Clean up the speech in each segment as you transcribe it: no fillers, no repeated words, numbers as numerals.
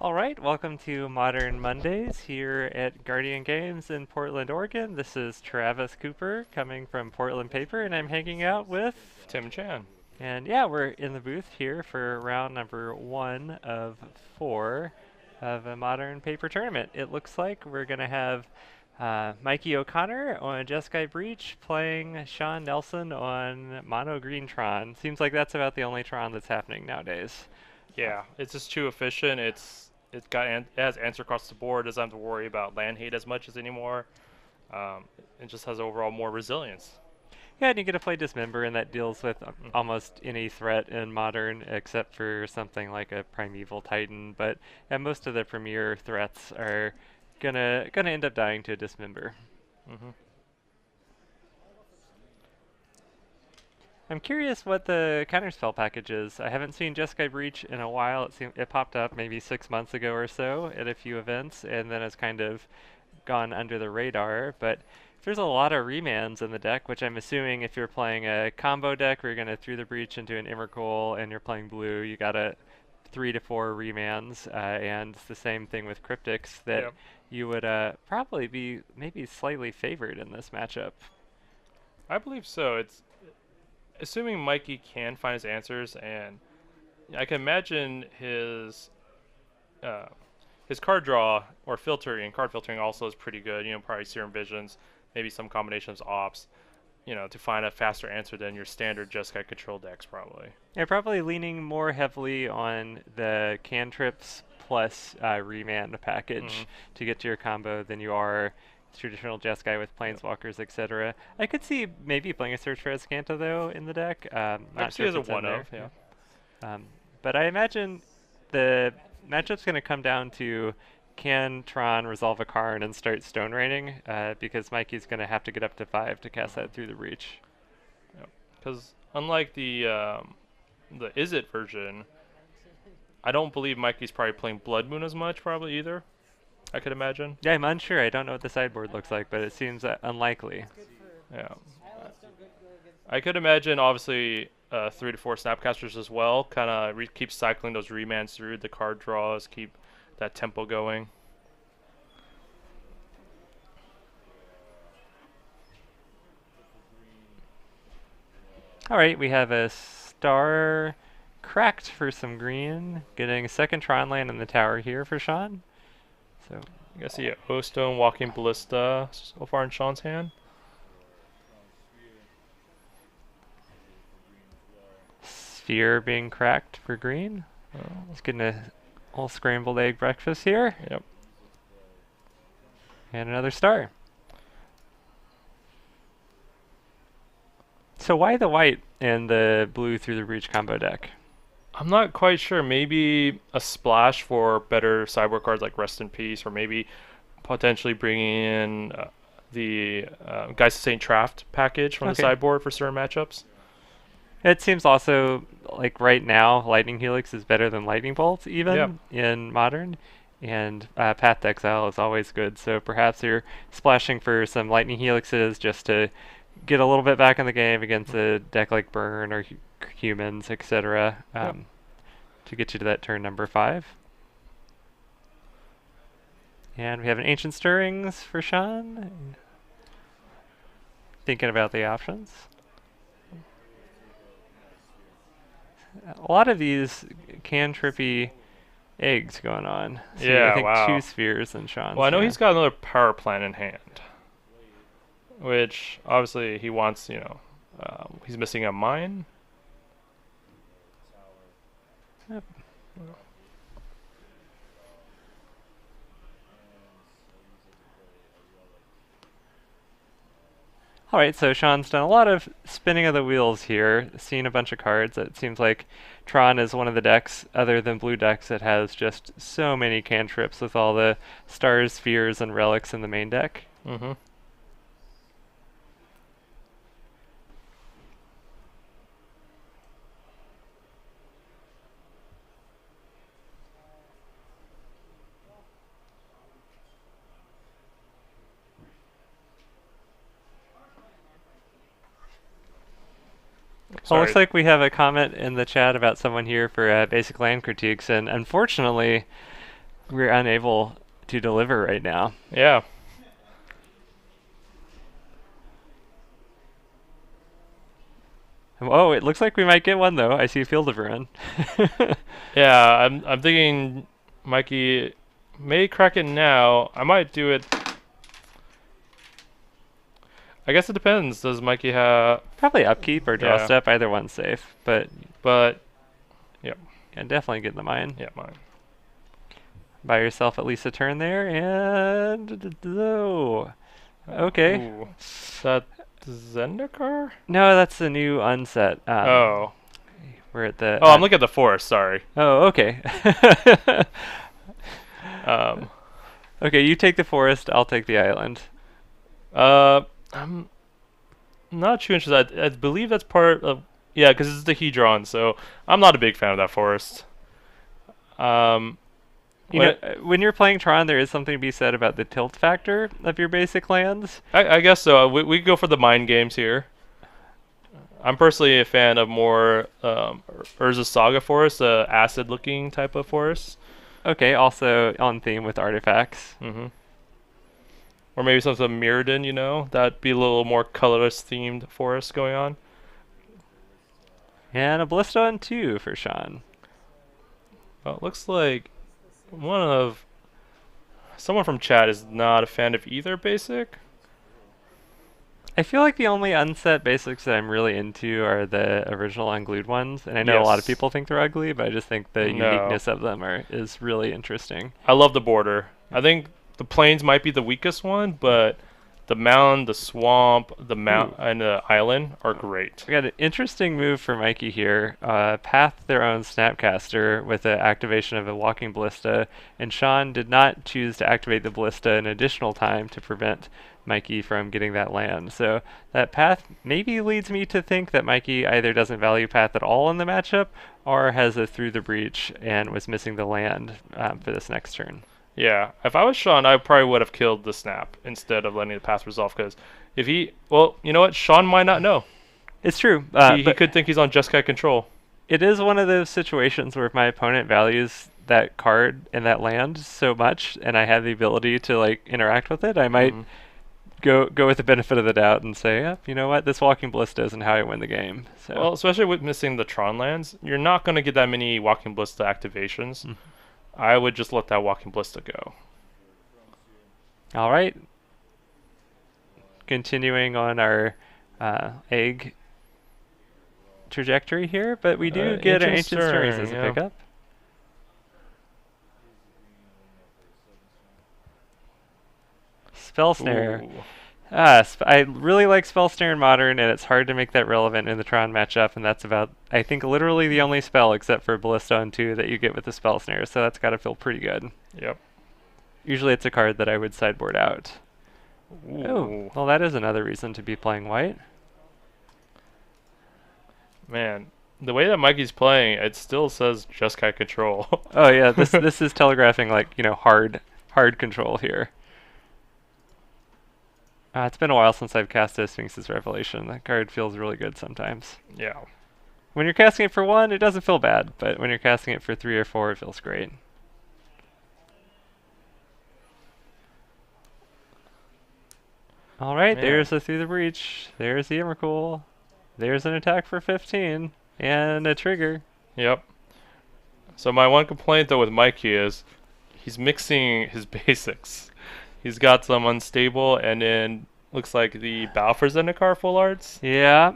All right, welcome to Modern Mondays here at Guardian Games in Portland, Oregon. This is Travis Cooper coming from Portland Paper, and I'm hanging out with. Tim Chan. And yeah, we're in the booth here for round number 1 of 4 of a Modern Paper tournament. It looks like we're going to have Mikey O'Connor on Jeskai Breach playing Sean Nelson on Mono Green Tron. Seems like that's about the only Tron that's happening nowadays. Yeah, it's just too efficient. It has answer across the board. Doesn't have to worry about land hate as much as anymore. It just has overall more resilience. Yeah, and you get to play Dismember, and that deals with almost any threat in Modern, except for something like a Primeval Titan. But yeah, most of the premier threats are gonna end up dying to a Dismember. Mm-hmm. I'm curious what the counterspell package is. I haven't seen Jeskai Breach in a while. It popped up maybe 6 months ago or so at a few events, and then it's kind of gone under the radar. But there's a lot of remands in the deck, which I'm assuming if you're playing a combo deck where you're going to through the breach into an Emrakul and you're playing blue, you got a 3 to 4 remands, and it's the same thing with Cryptics that Yep. you would probably be maybe slightly favored in this matchup. I believe so. It's assuming Mikey can find his answers, and I can imagine his card draw or filtering, card filtering also is pretty good. Probably Serum Visions, maybe some combination of ops. To find a faster answer than your standard Jeskai control decks, probably. Yeah, probably leaning more heavily on the cantrips plus remand package to get to your combo than you are traditional Jeskai with Planeswalkers, etc. I could see maybe playing a Search for Azcanta though in the deck. I Not see sure as if a it's in one there. of, yeah. But I imagine the matchup's going to come down to can Tron resolve a Karn and start Stone Raining, because Mikey's going to have to get up to 5 to cast that through the reach. Because unlike the Is It version, I don't believe Mikey's probably playing Blood Moon as much, probably either. I could imagine. Yeah, I'm unsure. I don't know what the sideboard looks like, but it seems unlikely. Yeah. I could imagine, obviously, 3 to 4 Snapcasters as well. Kind of keep cycling those remands through the card draws, keep that tempo going. All right, we have a star cracked for some green, getting a second Tron land in the tower here for Sean. So I guess see O-Stone, Walking Ballista so far in Sean's hand. Sphere being cracked for green. He's getting a whole scrambled egg breakfast here. Yep. And another star. So why the white and the blue through the breach combo deck? I'm not quite sure. Maybe a splash for better sideboard cards like Rest in Peace, or maybe potentially bringing in the Geist of Saint Traft package from the sideboard for certain matchups. It seems also like right now Lightning Helix is better than Lightning Bolt even in Modern, and Path to Exile is always good. So perhaps you're splashing for some Lightning Helixes just to get a little bit back in the game against a deck like Burn or Humans, etc. To get you to that turn number 5. And we have an Ancient Stirrings for Sean. Thinking about the options. A lot of these cantrippy eggs going on. So Yeah, I think wow. 2 spheres in Sean's. Well, I know he's got another power plant in hand, which obviously he wants, he's missing a mine. Yep. Alright, so Sean's done a lot of spinning of the wheels here, seen a bunch of cards. It seems like Tron is one of the decks, other than blue decks, that has just so many cantrips with all the stars, spheres, and relics in the main deck. Mm-hmm. Well, looks like we have a comment in the chat about someone here for basic land critiques, and unfortunately, we're unable to deliver right now. Yeah. Oh, it looks like we might get one though. I see Field of Ruin. Yeah, I'm thinking Mikey may crack it now. I might do it. I guess it depends. Does Mikey have? Probably upkeep or draw Yeah. step. Either one's safe, but But yeah, definitely get in the mine. yeah, mine. Buy yourself at least a turn there, and oh, okay. Ooh. Is that Zendikar? No, that's the new unset. Oh. We're at the. Oh, I'm looking at the forest. Sorry. Oh, okay. Um. Okay, you take the forest. I'll take the island. I'm not too interested. I believe that's part of. Yeah, because it's the Hedron, so I'm not a big fan of that forest. Um. You know, when you're playing Tron, there is something to be said about the tilt factor of your basic lands. I guess so. We go for the mind games here. I'm personally a fan of more Urza Saga forest, acid-looking type of forest. Okay, also on theme with artifacts. Or maybe some sort of Mirrodin, you know? That'd be a little more colorless themed forest going on. And a Ballista on 2 for Sean. Well, it looks like someone from chat is not a fan of either basic. I feel like the only unset basics that I'm really into are the original unglued ones, and I know a lot of Yes. people think they're ugly, but I just think the No. uniqueness of them is really interesting. I love the border. I think the plains might be the weakest one, but the mound, the swamp, the mount, and the island are great. We got an interesting move for Mikey here. Path their own Snapcaster with the activation of a Walking Ballista, and Sean did not choose to activate the Ballista an additional time to prevent Mikey from getting that land. So that path maybe leads me to think that Mikey either doesn't value path at all in the matchup, or has a through the breach and was missing the land for this next turn. Yeah, if I was Sean, I probably would have killed the snap instead of letting the path resolve. Because if well, you know what? Sean might not know. It's true. He could think he's on Jeskai control. It is one of those situations where if my opponent values that card and that land so much, and I have the ability to like interact with it, I might go with the benefit of the doubt and say, yeah, you know what? This Walking Ballista isn't how I win the game. So. Well, especially with missing the Tron lands, you're not going to get that many Walking Ballista activations. I would just let that Walking Ballista go. All right. Continuing on our egg trajectory here, but we do get our Ancient Stirrings as a pickup. Spell Snare. I really like Spell Snare in Modern, and it's hard to make that relevant in the Tron matchup, and that's about, I think, literally the only spell except for Ballista on 2 that you get with the Spell Snare, so that's got to feel pretty good. Yep. Usually it's a card that I would sideboard out. Ooh. Oh, well that is another reason to be playing white. Man, the way that Mikey's playing, it still says Jeskai control. Oh yeah, this is telegraphing like, you know, hard control here. It's been a while since I've cast a Sphinx's Revelation. That card feels really good sometimes. Yeah. When you're casting it for 1, it doesn't feel bad, but when you're casting it for 3 or 4, it feels great. Alright, there's a Through the Breach. There's the Emrakul. There's an attack for 15. And a trigger. Yep. So my one complaint though with Mikey is he's mixing his basics. He's got some unstable, and then looks like the Balfour Zendikar full arts. Yeah.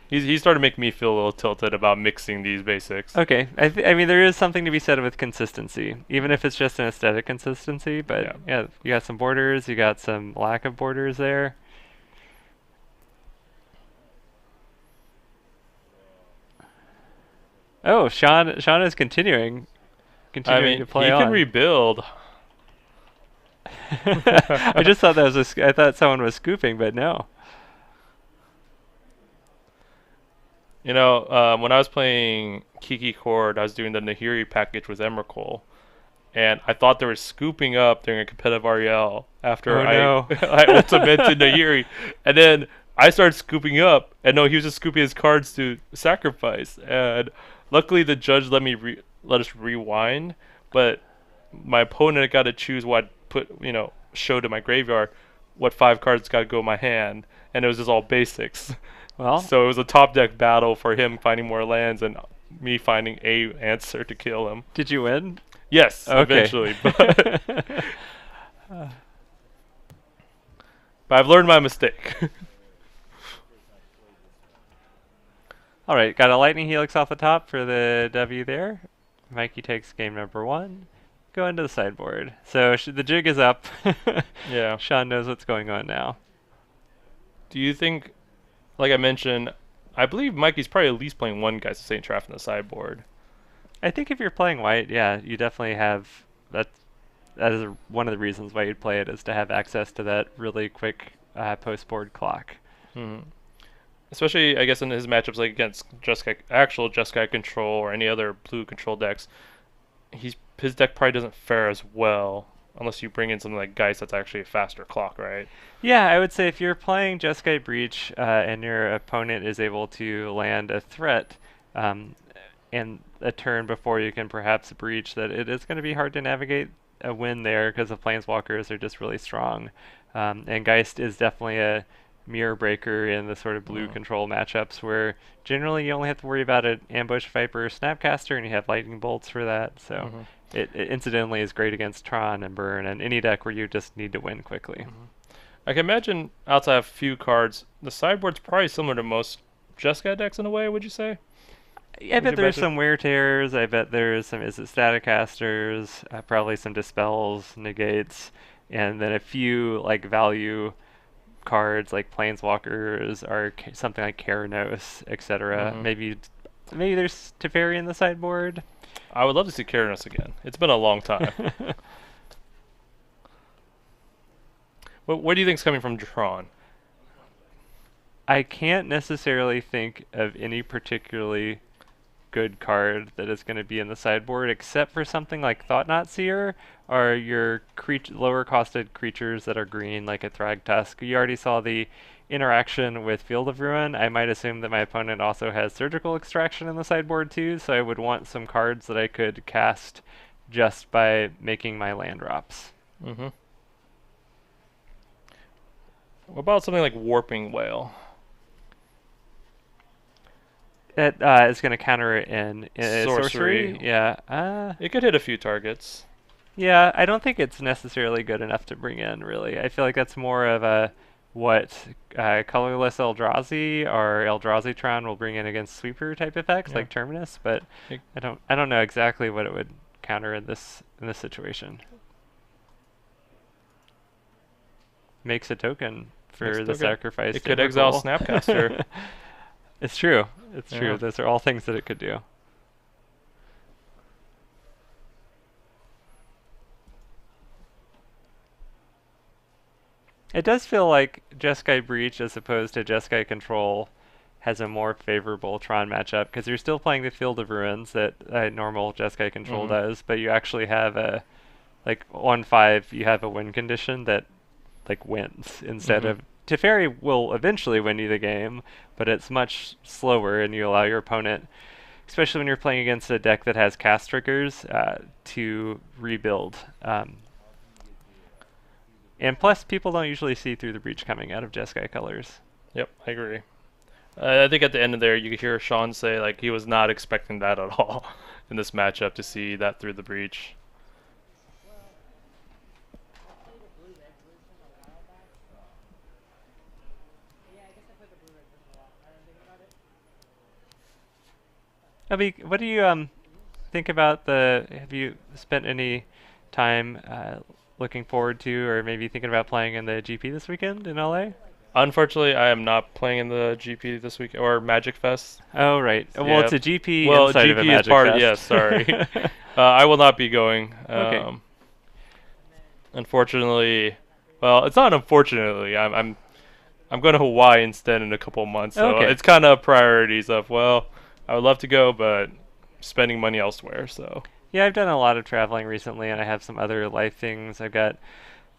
He started making me feel a little tilted about mixing these basics. Okay. I mean, there is something to be said with consistency, even if it's just an aesthetic consistency. But yeah, you got some borders, you got some lack of borders there. Oh, Sean is continuing to play on. He can rebuild. I just thought that was I thought someone was scooping, but no. You know, when I was playing Kiki Chord, I was doing the Nahiri package with Emrakul, and I thought they were scooping up during a competitive REL after I ultimated Nahiri, and then I started scooping up, and no, he was just scooping his cards to sacrifice, and luckily the judge let us rewind, but my opponent got to choose what show to my graveyard, what 5 cards got to go in my hand, and it was just all basics. Well, So it was a top deck battle for him finding more lands and me finding a answer to kill him. did you win? Yes, Okay. eventually, but I've learned my mistake. All right, got a lightning helix off the top for the W there. Mikey takes game number 1. Go into the sideboard. So the jig is up. Yeah. Sean knows what's going on now. Do you think, like I mentioned, I believe Mikey's probably at least playing one Geist of St. Traff in the sideboard. I think if you're playing white, yeah, you definitely have that. That is one of the reasons why you'd play it, is to have access to that really quick post-board clock. Hmm. Especially, I guess, in his matchups like against actual Jeskai control or any other blue control decks, his deck probably doesn't fare as well unless you bring in something like Geist that's actually a faster clock, right? Yeah, I would say if you're playing Jeskai Breach and your opponent is able to land a threat and a turn before you can perhaps breach, that it is going to be hard to navigate a win there because the Planeswalkers are just really strong. And Geist is definitely a mirror breaker in the sort of blue control matchups where generally you only have to worry about an Ambush Viper Snapcaster and you have lightning bolts for that. So it incidentally is great against Tron and Burn and any deck where you just need to win quickly. I can imagine outside of a few cards, the sideboard's probably similar to most Jeskai decks in a way, would you say? I bet there's some Wear Tears, I bet there's some Is It Staticasters, probably some Dispels, Negates, and then a few like value cards like Planeswalkers or something like Keranos, etc. Maybe there's Teferi in the sideboard. I would love to see Keranos again. It's been a long time. What do you think's coming from Tron? I can't necessarily think of any particularly good card that is going to be in the sideboard, except for something like Thought-Knot Seer, or your lower costed creatures that are green, like a Thragtusk. You already saw the interaction with Field of Ruin. I might assume that my opponent also has Surgical Extraction in the sideboard too, so I would want some cards that I could cast just by making my land drops. What about something like Warping Whale? It is going to counter it in sorcery. Yeah. It could hit a few targets. Yeah, I don't think it's necessarily good enough to bring in, really. I feel like that's more of a what colorless Eldrazi or Eldrazi Tron will bring in against sweeper type effects like Terminus, but I don't know exactly what it would counter in this situation. Makes a token for the sacrifice. It could exile Snapcaster. It's true. It's true. Those are all things that it could do. It does feel like Jeskai Breach as opposed to Jeskai Control has a more favorable Tron matchup because you're still playing the Field of Ruins that normal Jeskai Control does, but you actually have a, like, on 5, you have a win condition that, like, wins instead of Teferi will eventually win you the game, but it's much slower, and you allow your opponent, especially when you're playing against a deck that has cast triggers, to rebuild. And plus, people don't usually see through the breach coming out of Jeskai colors. Yep, I agree. I think at the end of there, you could hear Sean say like he was not expecting that at all in this matchup to see that through the breach. Abby, what do you think about have you spent any time looking forward to or maybe thinking about playing in the GP this weekend in LA? Unfortunately, I am not playing in the GP this week or Magic Fest. Oh, right. Well, it's a GP inside GP of a Magic is part Fest. Yes, sorry. I will not be going. Okay. Unfortunately, well, it's not unfortunately. I'm going to Hawaii instead in a couple of months. So it's kind of priorities of, well, I would love to go, but spending money elsewhere. So yeah, I've done a lot of traveling recently, and I have some other life things. I've got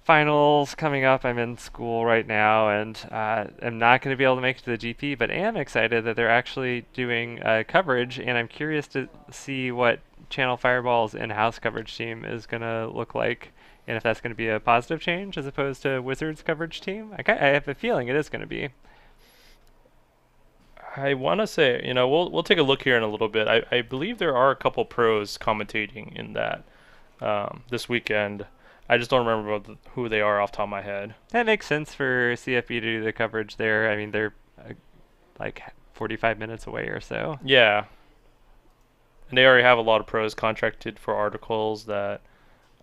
finals coming up. I'm in school right now, and I'm not going to be able to make it to the GP, but am excited that they're actually doing coverage, and I'm curious to see what Channel Fireball's in-house coverage team is going to look like, and if that's going to be a positive change as opposed to Wizards' coverage team. I have a feeling it is going to be. I want to say, we'll take a look here in a little bit. I believe there are a couple pros commentating in that this weekend. I just don't remember who they are off the top of my head. That makes sense for CFB to do the coverage there. I mean, they're like 45 minutes away or so. Yeah. And they already have a lot of pros contracted for articles that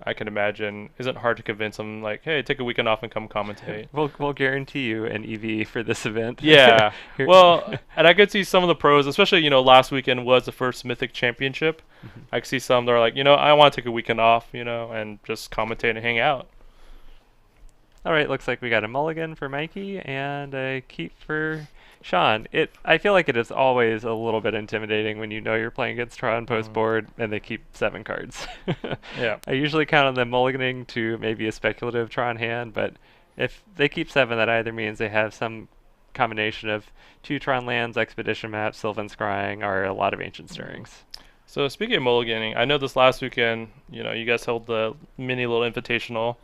I can imagine isn't hard to convince them, like, hey, take a weekend off and come commentate. We'll guarantee you an EV for this event. Yeah. Well, and I could see some of the pros, especially, last weekend was the first Mythic Championship. Mm-hmm. I could see some that are like, I want to take a weekend off, and just commentate and hang out. All right, looks like we got a mulligan for Mikey and a keep for Sean. I feel like it is always a little bit intimidating when you know you're playing against Tron post board and they keep 7 cards. Yeah. I usually count on them mulliganing to maybe a speculative Tron hand, but if they keep 7, that either means they have some combination of 2 Tron lands, Expedition Maps, Sylvan Scrying, or a lot of Ancient Stirrings. So speaking of mulliganing, I know this last weekend, you guys held the mini little invitational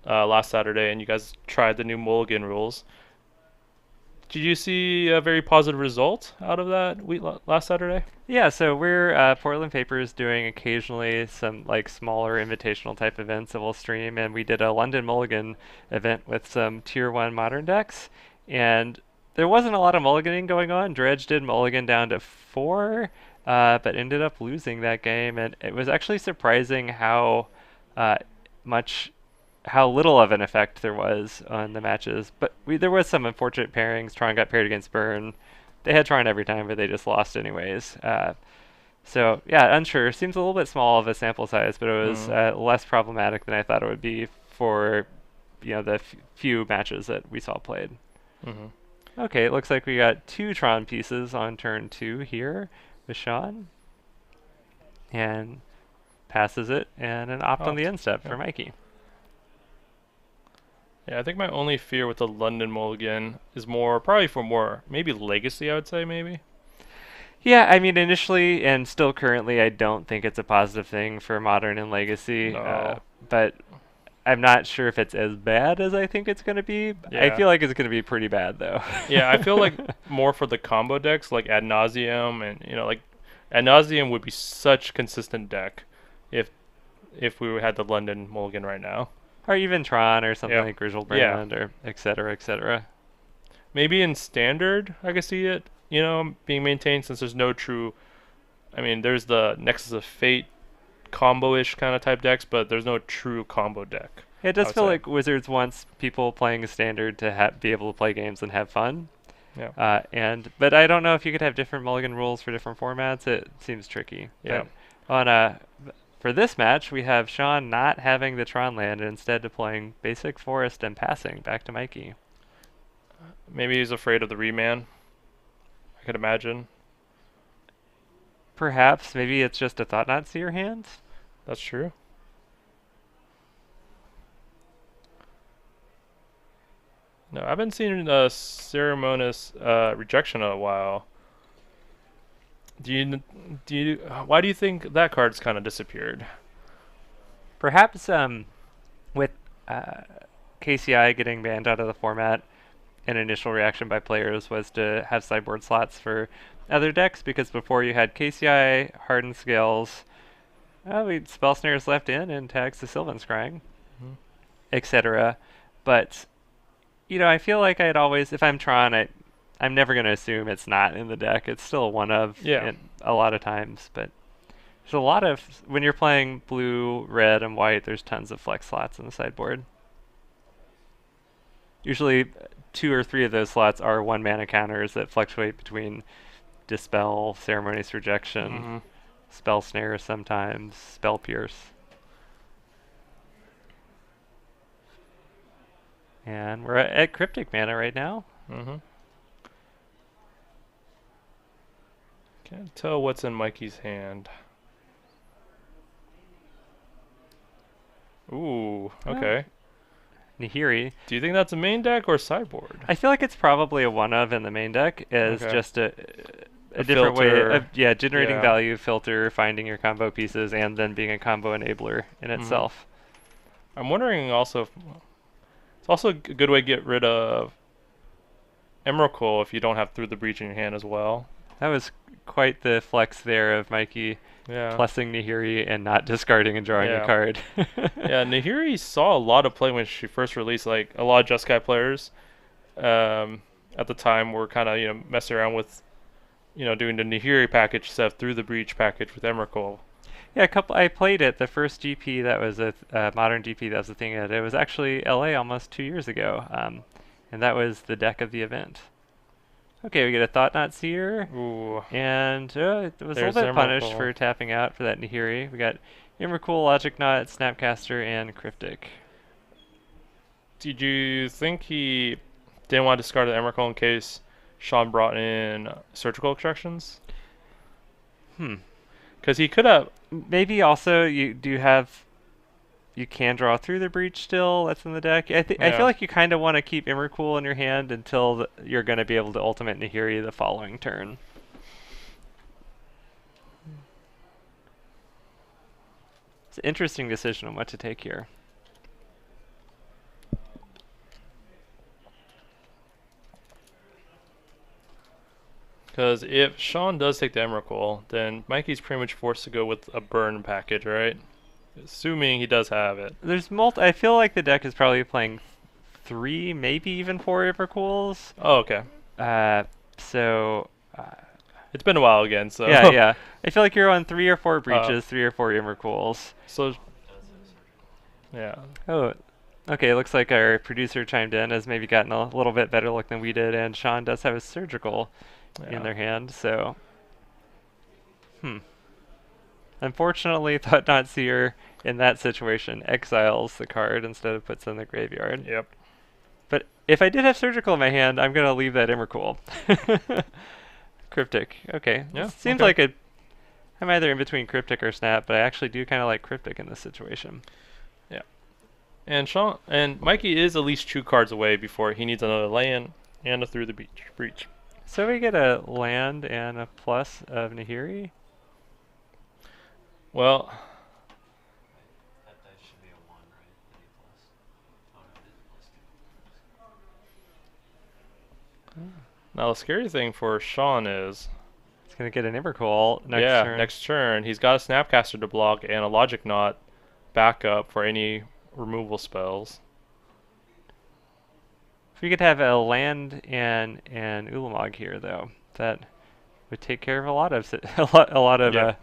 last Saturday, and you guys tried the new mulligan rules. Did you see a very positive result out of that last Saturday? Yeah, so we're Portland Papers doing occasionally some like smaller invitational type events that we'll stream, and we did a London Mulligan event with some Tier 1 Modern decks, and there wasn't a lot of mulliganing going on. Dredge did mulligan down to 4, but ended up losing that game, and it was actually surprising how little of an effect there was on the matches. But there was some unfortunate pairings. Tron got paired against Burn. They had Tron every time, but they just lost anyways. So yeah, unsure. Seems a little bit small of a sample size, but it was less problematic than I thought it would be for the few matches that we saw played. Mm-hmm. Okay, it looks like we got 2 Tron pieces on turn 2 here with Sean. And passes it, and an opt on the end step for Mikey. Yeah, I think my only fear with the London Mulligan is maybe Legacy, I would say, maybe. Yeah, I mean, initially and still currently, I don't think it's a positive thing for Modern and Legacy. No. But I'm not sure if it's as bad as I think it's going to be. Yeah. I feel like it's going to be pretty bad, though. Yeah, I feel like more for the combo decks, like Ad Nauseam, and, like, Ad Nauseam would be such a consistent deck if we had the London Mulligan right now. Or even Tron or something like Griselbrand or et cetera, et cetera. Maybe in Standard, I could see it, being maintained since there's no true... I mean, there's the Nexus of Fate combo-ish kind of type decks, but there's no true combo deck. It does feel like Wizards wants people playing a Standard to be able to play games and have fun. Yeah. But I don't know if you could have different mulligan rules for different formats. It seems tricky. Yeah. For this match, we have Sean not having the Tron land and instead deploying basic forest and passing back to Mikey. Maybe he's afraid of the reman. I could imagine. Perhaps. Maybe it's just a Thought-Knot Seer hand. That's true. No, I haven't seen a Ceremonious Rejection in a while. Why do you think that card's kind of disappeared? Perhaps with KCI getting banned out of the format, an initial reaction by players was to have sideboard slots for other decks, because before you had KCI, Hardened Scales, Spell Snares left in and tags to Sylvan Scrying, etc. But, I feel like I'd always, if I'm Tron, I'm never going to assume it's not in the deck. It's still one of a lot of times, but there's a lot of, when you're playing blue, red, and white, there's tons of flex slots in the sideboard. Usually 2 or 3 of those slots are 1-mana counters that fluctuate between Dispel, Ceremonious Rejection, Spell Snare sometimes, Spell Pierce. And we're at Cryptic Mana right now. Can't tell what's in Mikey's hand. Ooh, okay. Nahiri. Do you think that's a main deck or sideboard? I feel like it's probably a one-of in the main deck, as just a different way filter. of generating Yeah. value, filter, finding your combo pieces, and then being a combo enabler in hmm itself. I'm wondering also if it's also a good way to get rid of Emrakul if you don't have Through the Breach in your hand as well. That was quite the flex there of Mikey Yeah. plussing Nahiri and not discarding and drawing a Yeah. card. Yeah, Nahiri saw a lot of play when she first released. Like a lot of Jeskai players, at the time were kind of messing around with, doing the Nahiri package instead of Through the Breach package with Emrakul. Yeah, I played it. The first GP that was a modern GP that was the thing. It was actually LA almost 2 years ago, and that was the deck of the event. Okay, we get a Thought Knot Seer, Ooh, and it was a there's little bit punished Emrakul. for tapping out for that Nahiri. We got Emrakul, Logic Knot, Snapcaster, and Cryptic. Did you think he didn't want to discard the Emrakul in case Sean brought in surgical extractions? Hmm. Because he could have. Maybe also you can draw Through the Breach still. That's in the deck. I Yeah. feel like you kind of want to keep Emrakul in your hand until you're going to be able to ultimate Nahiri the following turn. It's an interesting decision on what to take here. Because if Sean does take the Emrakul, then Mikey's pretty much forced to go with a burn package, right? Assuming he does have it. I feel like the deck is probably playing 3, maybe even 4 Evercools. Oh, okay. So It's been a while again, so. yeah. I feel like you're on 3 or 4 breaches, 3 or 4 Evercools. So. Yeah. Oh, okay. It looks like our producer chimed in, has maybe gotten a little bit better luck than we did, and Sean does have a surgical in their hand. So, unfortunately, Thought Not Seer in that situation exiles the card instead of puts it in the graveyard. Yep. But if I did have surgical in my hand, I'm gonna leave that Emrakul. Cryptic. Okay. Yeah, Seems okay. like I'm either in between Cryptic or Snap, but I actually do kind of like Cryptic in this situation. Yeah. And Mikey is at least 2 cards away before he needs another land and a Through the Breach. So we get a land and a plus of Nahiri. Well, That dice should be a 1, right? Any plus. Oh no, it is plus 2. now the scary thing for Sean is, It's gonna get an Emrakul next turn. next turn he's got a Snapcaster to block and a Logic Knot backup for any removal spells. If we could have a land and an Ulamog here, though, that would take care of a lot of Yeah.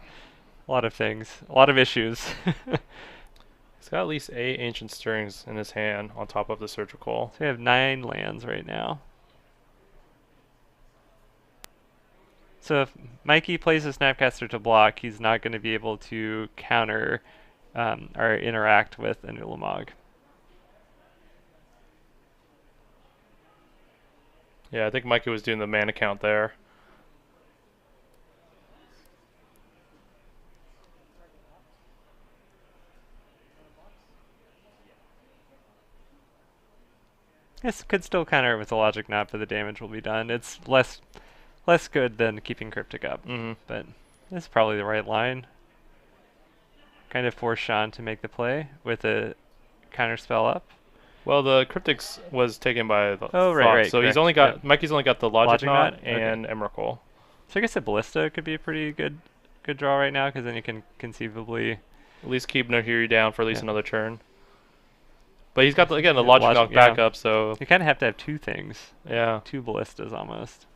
a lot of things, a lot of issues. He's got at least 8 Ancient Stirrings in his hand on top of the Surgical. So we have 9 lands right now. So if Mikey plays a Snapcaster to block, he's not going to be able to counter or interact with an Ulamog. Yeah, I think Mikey was doing the mana count there. This could still counter it with a Logic Knot, but the damage will be done. It's less good than keeping Cryptic up, but this is probably the right line. Kind of force Sean to make the play with a counter spell up. Well, the Cryptics was taken by the Oh, right, Thought, right, so he's correct, only got yep. Mikey's only got the Logic, Logic Knot Knot? and Emrakul. So I guess a Ballista could be a pretty good draw right now, because then you can conceivably... At least keep Nahiri down for at least Yeah. another turn. But he's got the Yeah, Logic Knot Logic, yeah. backup, so You kind of have to have 2 things. yeah. 2 Ballistas almost.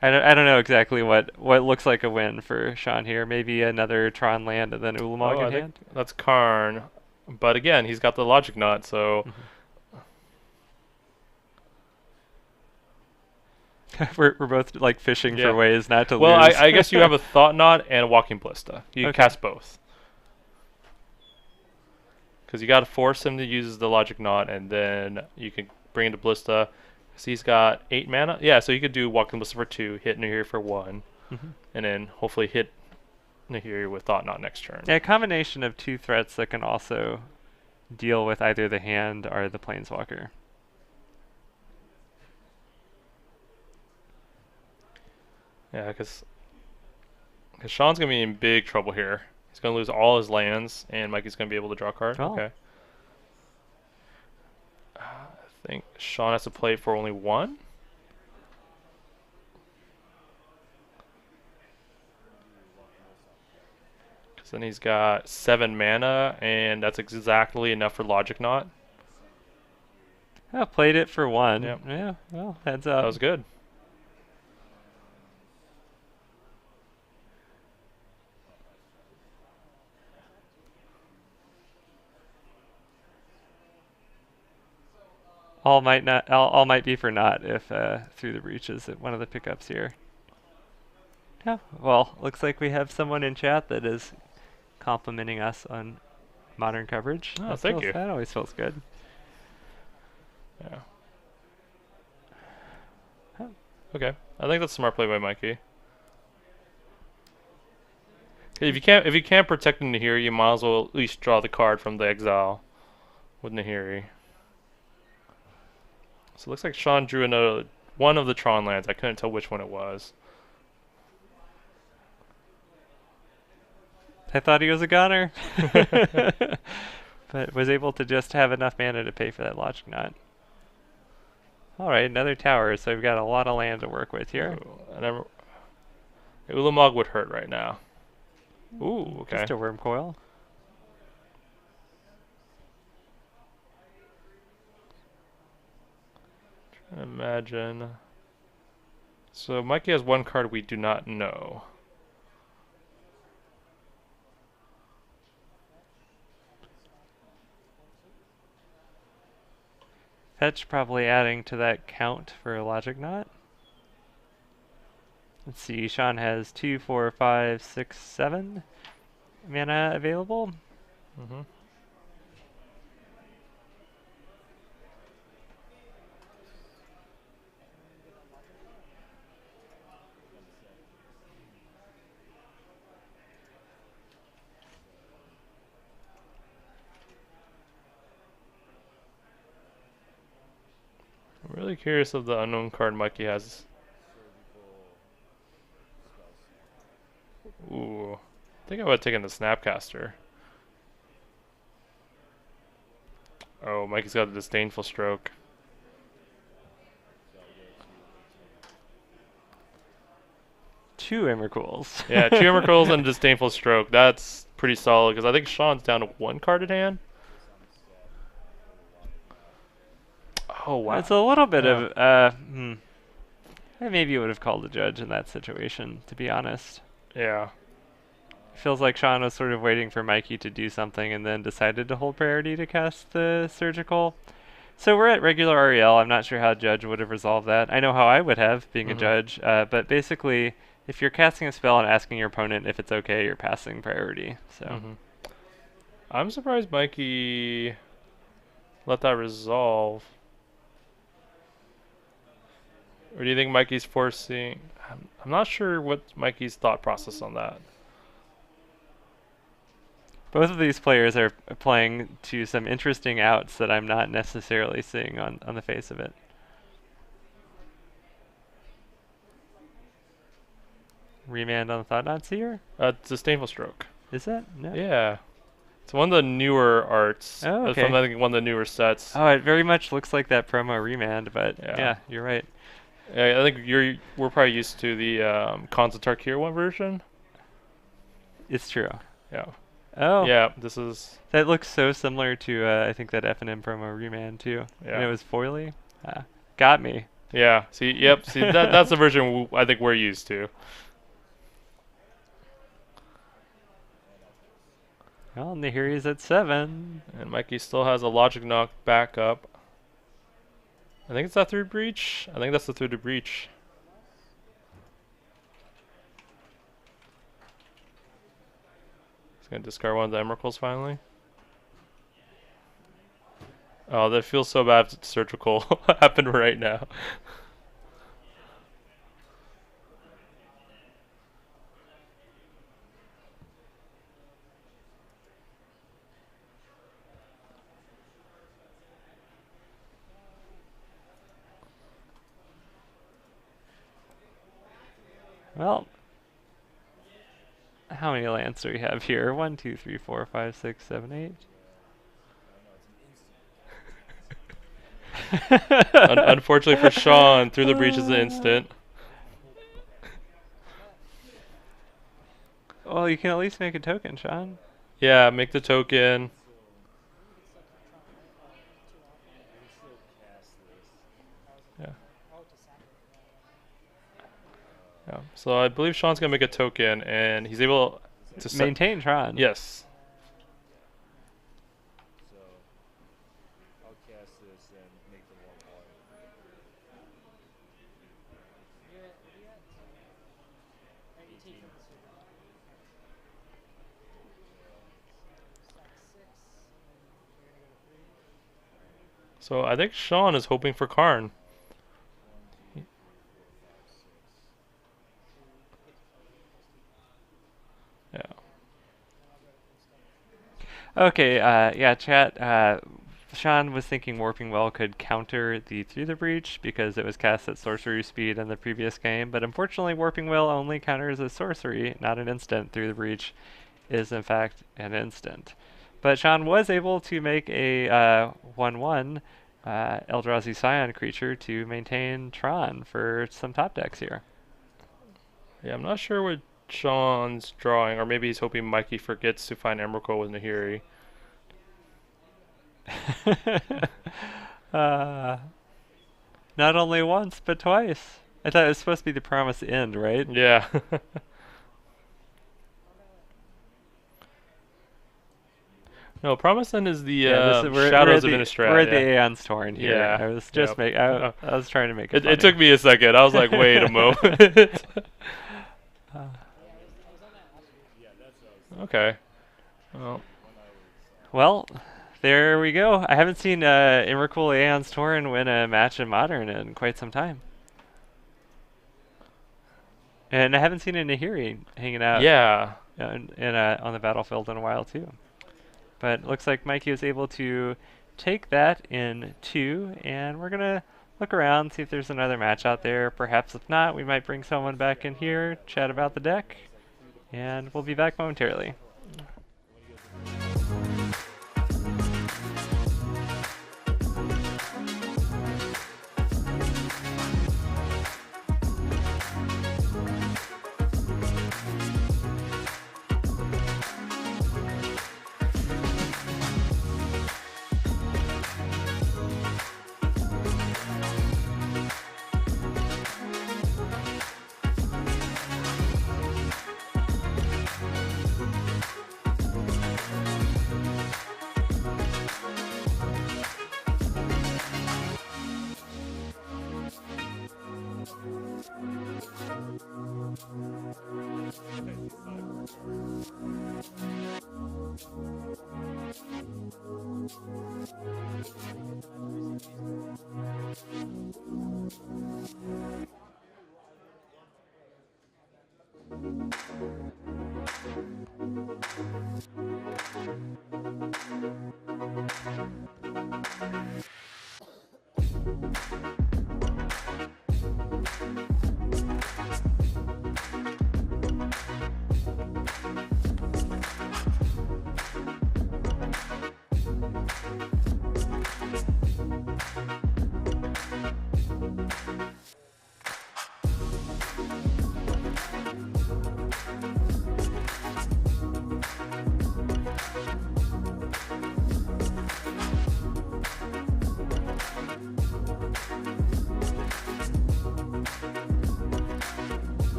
I don't know exactly what looks like a win for Sean here. Maybe another Tron land and then Ulamog I in think hand. that's Karn. But again, he's got the Logic Knot, so we're both like fishing Yeah. for ways not to well, lose. I guess you have a Thought Knot and a Walking Ballista. You can Okay. cast both. Because you got to force him to use the Logic Knot, and then you can bring in the Ballista. So he's got 8 mana. Yeah, so you could do Walking Ballista for 2, hit Nahiri for 1, and then hopefully hit Nahiri with Thought Knot next turn. Yeah, a combination of 2 threats that can also deal with either the hand or the Planeswalker. Yeah, because Sean's gonna be in big trouble here. He's gonna lose all his lands, and Mikey's gonna be able to draw a card. Oh. Okay. I think Sean has to play for only one. Because then he's got 7 mana, and that's exactly enough for Logic Knot. Oh, played it for 1. Yep. Yeah, well, heads up. That was good. All might not. All might be for naught if through the breach is one of the pickups here. Yeah. Well, looks like we have someone in chat that is complimenting us on modern coverage. Oh, That thank feels- you. That always feels good. Yeah. Oh. Okay. I think that's a smart play by Mikey. If you can't protect Nahiri, you might as well at least draw the card from the exile with Nahiri. So it looks like Sean drew one of the Tron lands. I couldn't tell which one it was. I thought he was a gunner, but was able to just have enough mana to pay for that Logic Knot. All right, another tower. So we've got a lot of land to work with here. Ooh, Ulamog would hurt right now. Ooh, okay. Just a worm coil. Imagine. So Mikey has one card we do not know. Fetch probably adding to that count for a Logic Knot. Let's see, Sean has 2, 4, 5, 6, 7 mana available. Mm-hmm. I'm really curious of the unknown card Mikey has. Ooh. I think I would have taken the Snapcaster. Oh, Mikey's got a Disdainful Stroke. Two Emrakuls. Yeah, 2 Emrakuls and a Disdainful Stroke. That's pretty solid because I think Sean's down to 1 card in hand. Oh, wow. It's a little bit Yeah. of, I maybe would have called the judge in that situation, to be honest. Yeah. Feels like Sean was sort of waiting for Mikey to do something and then decided to hold priority to cast the surgical. So we're at regular REL. I'm not sure how Judge would have resolved that. I know how I would have, being a judge. But basically, if you're casting a spell and asking your opponent if it's okay, you're passing priority. So I'm surprised Mikey let that resolve. Or do you think Mikey's forcing... I'm not sure what Mikey's thought process on that. both of these players are playing to some interesting outs that I'm not necessarily seeing on the face of it. Remand on the Thought Knot Seer? Disdainful Stroke. Is that? No. Yeah. It's one of the newer arts. Oh, It's okay. from, I think, one of the newer sets. Oh, it very much looks like that promo Remand, but Yeah. yeah, you're right. Yeah, I think we're probably used to the Khans Tarkir one version. It's true. Yeah. Oh. Yeah, this is... That looks so similar to, I think, that F&M promo Remand, too. Yeah. And it was foily. Got me. Yeah. See, yep. See, that's the version I think we're used to. Well, Nahiri's at 7. And Mikey still has a Logic Knock backup. I think it's that third breach. I think that's the third breach. He's gonna discard one of the Emrakuls finally. Oh, that feels so bad. Surgical happened right now. Well, how many lands do we have here? 1, 2, 3, 4, 5, 6, 7, 8. Unfortunately for Sean, through the breach is the instant. Well, you can at least make a token, Sean. Yeah, make the token. Yeah. Yeah. So I believe Sean's gonna make a token, and he's able to Maintain Tron. Yes. So I think Sean is hoping for Karn. Yeah. Okay, yeah, chat. Sean was thinking Warping Well could counter the Through the Breach because it was cast at sorcery speed in the previous game, but unfortunately Warping Well only counters a sorcery, not an instant. Through the Breach is in fact an instant. But Sean was able to make a 1/1 Eldrazi Scion creature to maintain Tron for some top decks here. Yeah, I'm not sure what Sean's drawing, or maybe he's hoping Mikey forgets to find Emrakul with Nahiri. Not only once, but twice. I thought it was supposed to be the Promised End, right? Yeah. No, Promised End is the Shadows of Innistrad. We're at the Aeon's Torn here. Yeah. I was just I was trying to make it. It took me a second. I was like, wait a moment. Okay. Well, there we go. I haven't seen Emrakul Aeon's Torn win a match in Modern in quite some time. And I haven't seen a Nahiri hanging out Yeah. on the battlefield in a while, too. But it looks like Mikey was able to take that in 2, and we're going to look around, see if there's another match out there. Perhaps if not, we might bring someone back in here, chat about the deck, and we'll be back momentarily.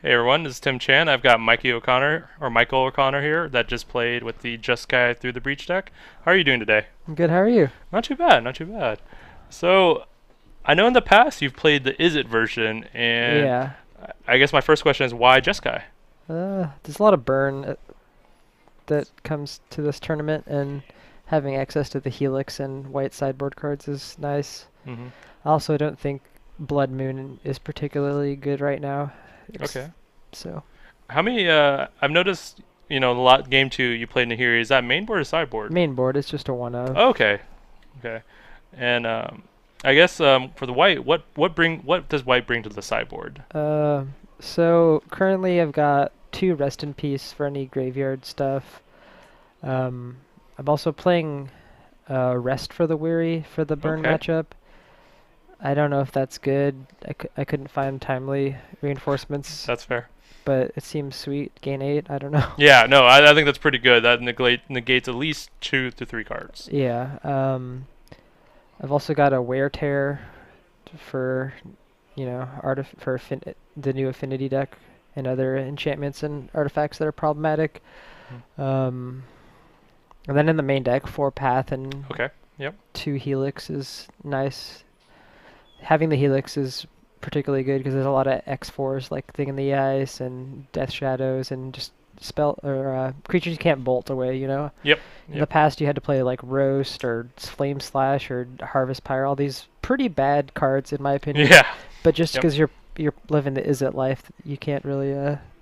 Hey everyone, this is Tim Chan. I've got Michael O'Connor here that just played with the Jeskai through the breach deck. How are you doing today? I'm good. How are you? Not too bad, not too bad. So, I know in the past you've played the Is It version, and Yeah. I guess my first question is why Jeskai? There's a lot of burn that comes to this tournament, and having access to the Helix and white sideboard cards is nice. Mm-hmm. I also don't think Blood Moon is particularly good right now. Okay. So How many? I've noticed, game 2 you played in here. Is that main board or sideboard? main board is just a one of. Okay. Okay. And I guess for the white, what does white bring to the sideboard? So currently I've got 2 Rest in Peace for any graveyard stuff. I'm also playing Rest for the Weary for the burn Okay. matchup. I don't know if that's good. I couldn't find timely reinforcements, That's fair. but it seems sweet. Gain 8. I don't know. Yeah, no, I think that's pretty good. That negates at least 2 to 3 cards. Yeah. I've also got a Wear Tear for, the new Affinity deck and other enchantments and artifacts that are problematic. And then in the main deck, 4 Path and Okay. Yep. 2 Helix is nice. Having the Helix is particularly good because there's a lot of X4s like Thing in the Ice and Death Shadows and just creatures you can't bolt away, Yep. In the Yep. past, you had to play like Roast or Flame Slash or Harvest Pyre, all these pretty bad cards in my opinion. Yeah. But just Yep. because you're living the Is It life, you can't really.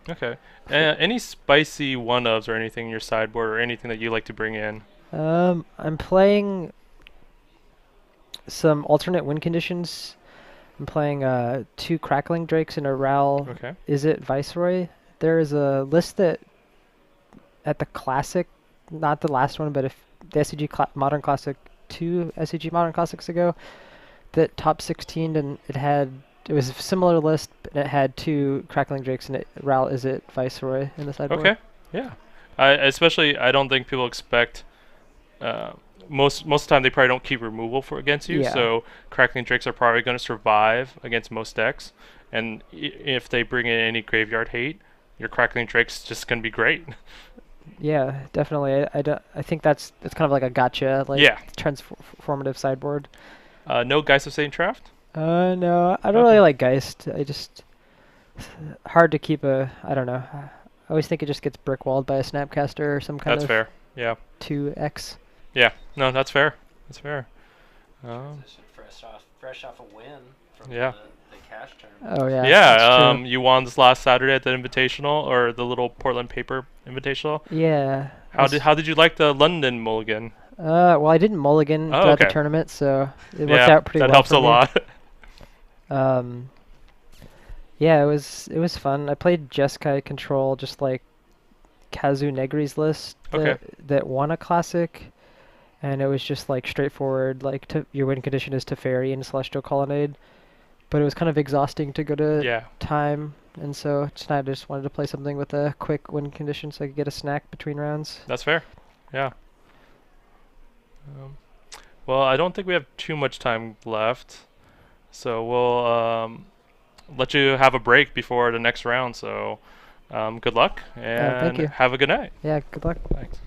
Okay. Any spicy one-ofs or anything in your sideboard or anything that you like to bring in? I'm playing some alternate win conditions. I'm playing 2 Crackling Drakes and a Ral. Okay. Is It Viceroy? There is a list that at the Classic, not the last one, but if the Modern Classic 2 SCG Modern Classics ago, that top 16 and it was a similar list, and it had 2 Crackling Drakes and Ral Is It Viceroy in the sideboard. Okay. Yeah. I don't think people expect. Most of the time they probably don't keep removal for against you, Yeah. so Crackling Drakes are probably going to survive against most decks. And if they bring in any graveyard hate, your Crackling Drake's just going to be great. Yeah, definitely. I think it's kind of like a gotcha, like Yeah. transformative sideboard. No Geist of Satan Draft? No, I don't Okay. really like Geist. Hard to keep I don't know. I always think it just gets brick-walled by a Snapcaster or some kind That's of fair. Yeah. 2X. Yeah. No, that's fair. That's fair. Position fresh off a win from Yeah. the cash tournament. Oh, yeah. Yeah, that's true. you won this last Saturday at the Invitational, or the little Portland Paper Invitational. Yeah. How did you like the London Mulligan? Well, I didn't mulligan Oh, throughout the okay. tournament, so it worked Yeah, out pretty that well helps for a me. lot. Yeah, it was fun. I played Jeskai Control, just like Kazu Negri's list Okay. that won a classic, and it was just like straightforward. Like your win condition is Teferi and Celestial Colonnade, but it was kind of exhausting to go to Yeah. time, and so tonight I just wanted to play something with a quick win condition so I could get a snack between rounds. That's fair. Yeah. Well, I don't think we have too much time left, so we'll let you have a break before the next round. So, good luck and thank you. have a good night. Yeah, good luck. Thanks.